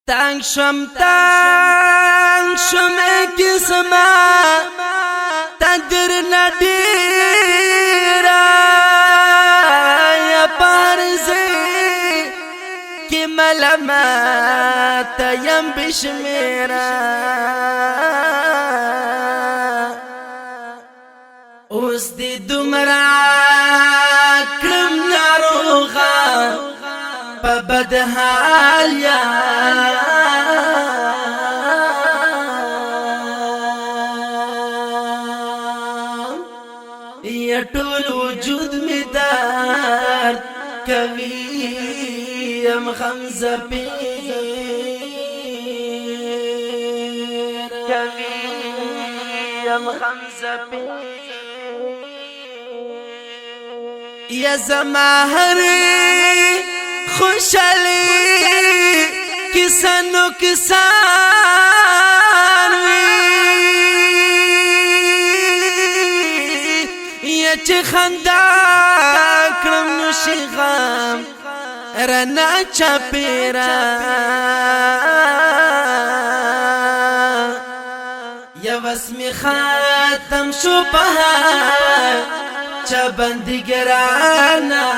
تنگ شم ای کسما تندر ندیرا یا پارزی کی ملامت یم بشمیرا اوس دی دمرا کرم ناروغا پا بدحال یا طول وجود می درد کویم خمزه پیر کویم خمزه پیر یا زماهری خوشالی کسانو کسان چه خندا کرم نوشی غم رنا چاپیرا یا وسمی خاتم شو بهار چا بندگرانا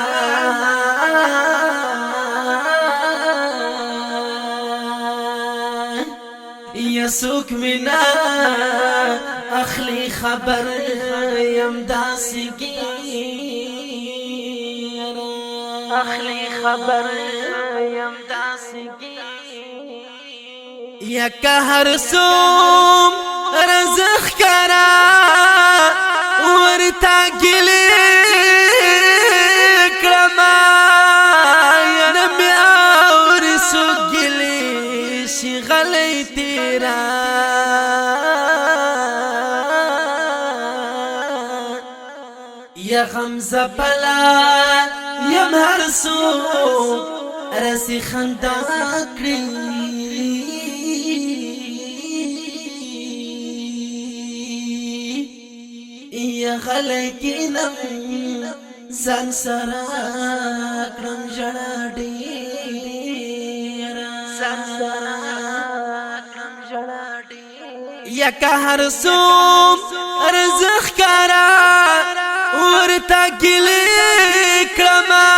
یا سوک منا اخلی خبر یم داسی گیر اخلی خبر یم داسی گیر یا که هر سوم رزخ کرا ورطا گلی کرما یا نمی آور سو گلی شی غلی تیرا یا غمزه پلا یم هر سو رسی خندا کری یا خلقینم زن سرا کرم جڑا دیرا زن سرا کرم جڑا دیرا یا که هر سو رزق کرا ورطا گلی کرما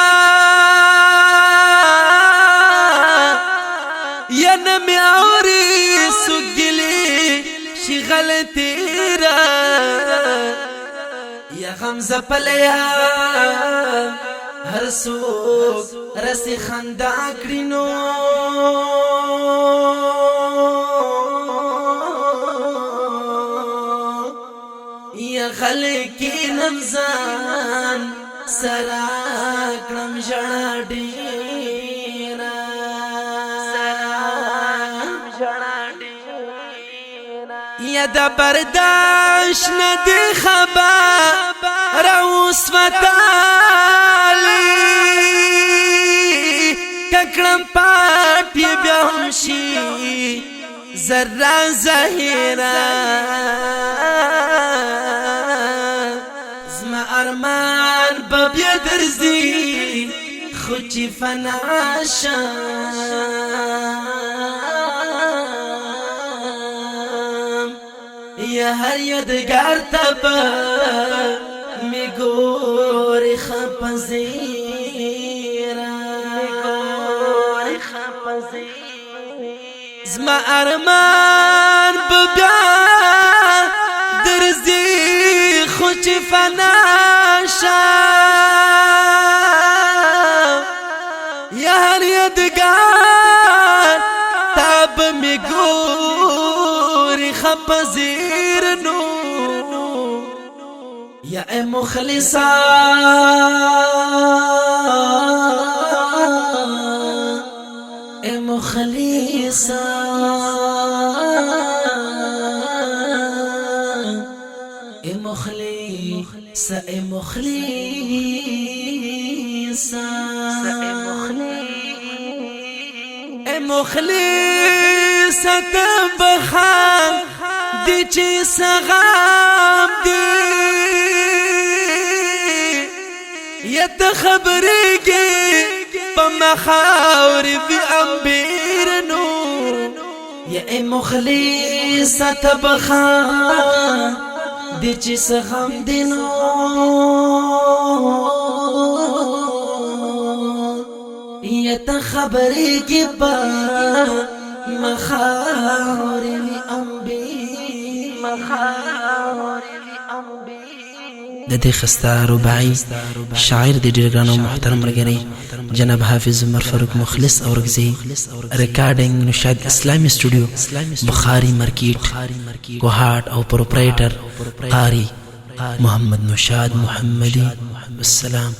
یا نمی آوری سو گلی شی غلطی را یا غمزه پلیا هر سوک رسی خندا کرینو یا خلقی نمزان سرا کرم جڑا دیرا یا دا برداشت ندی خبر روس فتالی ککرم پاتی بیامشی ذرا ظاہرا زما ارمان ببیا درزی خوچی فناشم یا هر یدگار تبا می گوری خپزیرا زما ارمان ببیا درزی خوچ فناشا یا هر یدگار تاب می گوری خپزیرنو یا اے مخلصا اے مخلصا اے مخلصا اے مخلصا اے مخلصا تبخان دی چی سغام دی یا تخبرگی پا مخاور بی امبیر نو یا اے مخلص تبخا دی چی سغم دینو یا تا خبری کی پا مخاوری وی انبی د دې خسته رباعي شاعر د ډېر ګران او محترم ملګری جناب حافظ عمر فاروق مخلص اورغزي ریکارډینګ نشاد اسلامي سټوډیو بخاري مارکیټ کوهاټ او پروپرایټر قاری محمد نشاد محمدي. السلام.